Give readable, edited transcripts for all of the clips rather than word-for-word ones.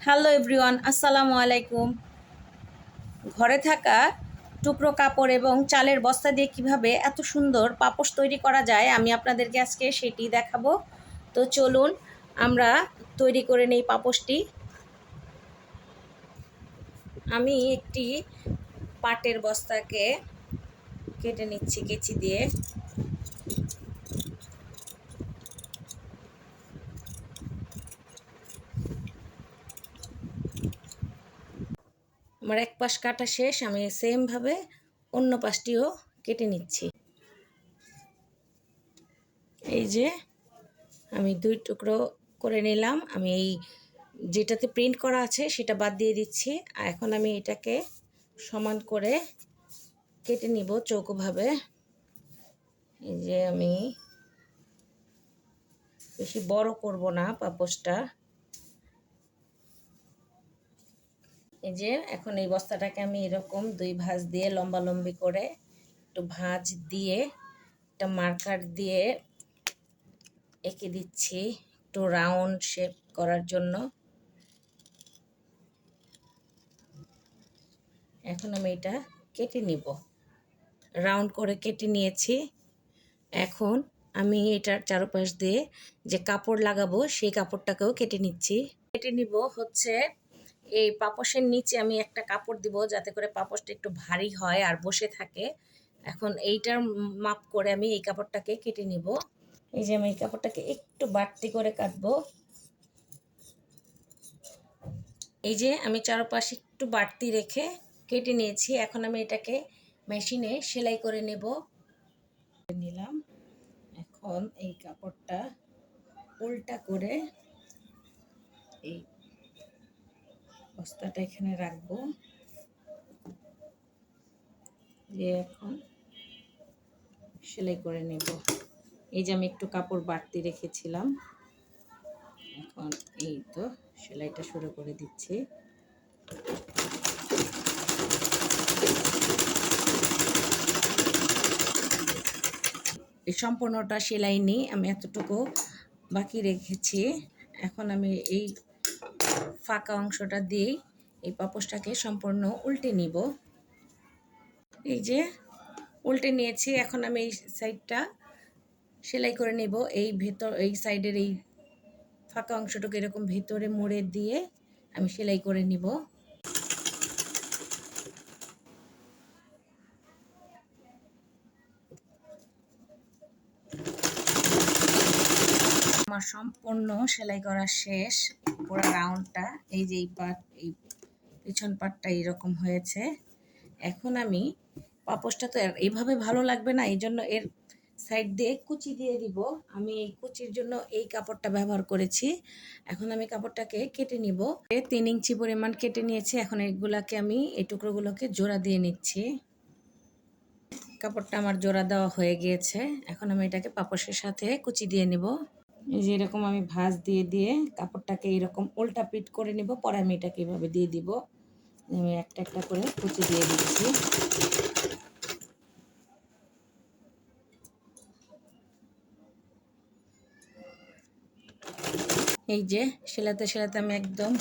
Hello everyone, আসসালামু আলাইকুম। ঘরে থাকা টুকরো কাপড় এবং চালের বস্তা দিয়ে কিভাবে এত সুন্দর পাপোশ তৈরি করা যায় আমি আপনাদেরকে আজকে সেটি দেখাবো। তো চলুন আমরা তৈরি করে নেই পাপোশটি। আমি একটি পাটের বস্তাকে কেটে নিচ্ছি কেচি দিয়ে। আমার এক পাশ কাটা শেষ, আমি সেমভাবে অন্য পাশটিও কেটে নিচ্ছি। এই যে আমি দুই টুকরো করে নিলাম। আমি এই যেটাতে প্রিন্ট করা আছে সেটা বাদ দিয়ে দিচ্ছি। আর এখন আমি এটাকে সমান করে কেটে নিব চৌকোভাবে। এই যে আমি বেশি বড় করব না পাপোশটা। এই যে এখন এই বস্তাটাকে আমি এরকম দুই ভাঁজ দিয়ে লম্বালম্বি করে একটু ভাঁজ দিয়ে একটা মার্কার দিয়ে এঁকে দিচ্ছি একটু রাউন্ড শেপ করার জন্য। এখন আমি এটা কেটে নিব, রাউন্ড করে কেটে নিয়েছি। এখন আমি এটার চারপাশ দিয়ে যে কাপড় লাগাবো সেই কাপড়টাকেও কেটে নিচ্ছি। কেটে নিব হচ্ছে এই পাপোশের নিচে আমি একটা কাপড় দিব যাতে করে পাপোশটা একটু ভারী হয় আর বসে থাকে। এখন এইটার মাপ করে আমি এই কাপড়টাকে কেটে নিব। এই যে আমি এই কাপড়টাকে একটু বাড়তি করে কাটবো। এই যে আমি চারপাশে একটু বাড়তি রেখে কেটে নিয়েছি। এখন আমি এটাকে মেশিনে সেলাই করে নিলাম। এখন এই কাপড়টা উল্টা করে এই বস্তাটা এখানে রাখবো। দিয়ে এখন সেলাই করে নেব। এই যে আমি একটু কাপড় বাড়তি রেখেছিলাম, এখন এই তো সেলাইটা শুরু করে দিচ্ছি। এই সম্পূর্ণটা সেলাই নিই, আমি এতটুকু বাকি রেখেছি। এখন আমি এই ফাঁকা অংশটা দিয়েই এই পাপোশটাকে সম্পূর্ণ উল্টে নিব। এই যে উল্টে নিয়েছি। এখন আমি এই সাইডটা সেলাই করে নেব। এই সাইডের এই ফাঁকা অংশটাকে এরকম ভেতরে মুড়ে দিয়ে আমি সেলাই করে নিব। আমার সম্পূর্ণ সেলাই করা শেষ, পুরো রাউন্ডটা। এই যে এই পিছন পাটটা এরকম হয়েছে। এখন আমি পাপোশটা তো এইভাবে ভালো লাগবে না, এই জন্য এর সাইড দিয়ে কুচি দিয়ে দিব। আমি এই কুচির জন্য এই কাপড়টা ব্যবহার করেছি। এখন আমি কাপড়টাকে কেটে নিব। 3 ইঞ্চি পরিমাণ কেটে নিয়েছি। এখন এগুলাকে আমি এই টুকরোগুলোকে জোড়া দিয়ে নিচ্ছি। কাপড়টা আমার জোড়া দেওয়া হয়ে গিয়েছে। এখন আমি এটাকে পাপোশের সাথে কুচি দিয়ে নিব। এই যে এরকম আমি ভাঁজ দিয়ে দিয়ে কাপড়টাকে এরকম উল্টা পিট করে নিব। পরে আমি এটাকে এভাবে দিয়ে দিব। আমি একটা একটা করে কুচি দিয়ে দিচ্ছি। এই যে সেলাতে সেলাতে আমি একদম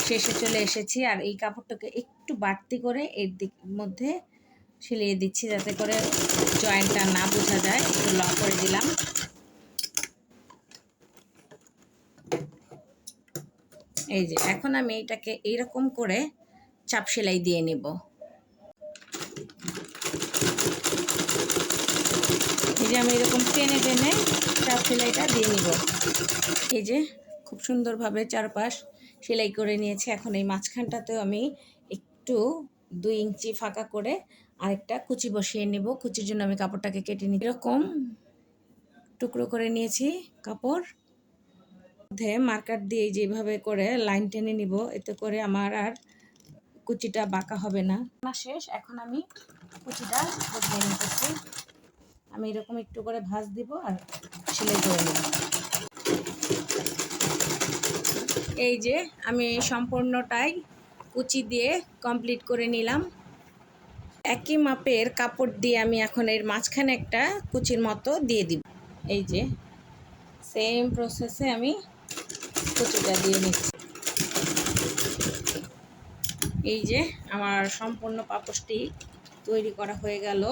শেষে চলে এসেছি। আর এই কাপড়টাকে একটু বাড়তি করে এর মধ্যে সেলিয়ে দিচ্ছি যাতে করে জয়েন্টটা না বোঝা যায়। একটু লক করে দিলাম। এই যে এখন আমি এটাকে এইরকম করে চাপ সেলাই দিয়ে নেব। এই যে আমি এরকম টেনে টেনে চাপ সেলাইটা দিয়ে নিব। এই যে খুব সুন্দরভাবে চারপাশ সেলাই করে নিয়েছি। এখন এই মাঝখানটাতেও আমি একটু 2 ইঞ্চি ফাঁকা করে আরেকটা কুচি বসিয়ে নেব। কুচির জন্য আমি কাপড়টাকে কেটে নিই। এরকম টুকরো করে নিয়েছি কাপড়, মধ্যে মার্কার দিয়ে যেভাবে করে লাইন টেনে নিব, এতে করে আমার আর কুচিটা বাঁকা হবে না। শেষ, এখন আমি কুচিটা বসিয়ে নিতেছি। আমি এরকম একটু করে ভাঁজ দিব আর সেলাই করে নেব। এই যে আমি সম্পূর্ণটাই কুচি দিয়ে কমপ্লিট করে নিলাম। একই মাপের কাপড় দিয়ে আমি এখন এর মাঝখানে একটা কুচির মতো দিয়ে দিব। এই যে সেম প্রসেসে আমি কুচিটা দিয়ে নিচ্ছি। এই যে আমার সম্পূর্ণ পাপোশটি তৈরি করা হয়ে গেল।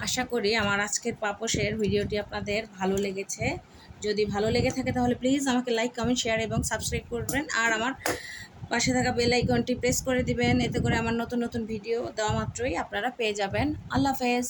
আশা করি আমার আজকের পাপোশের ভিডিওটি আপনাদের ভালো লেগেছে। যদি ভালো লেগে থাকে তাহলে প্লিজ আমাকে লাইক, কমেন্ট, শেয়ার এবং সাবস্ক্রাইব করবেন। আর আমার পাশে থাকা বেল আইকনটি প্রেস করে দিবেন, এতে করে আমার নতুন নতুন ভিডিও দেওয়া মাত্রই আপনারা পেয়ে যাবেন। আল্লাহ হাফেজ।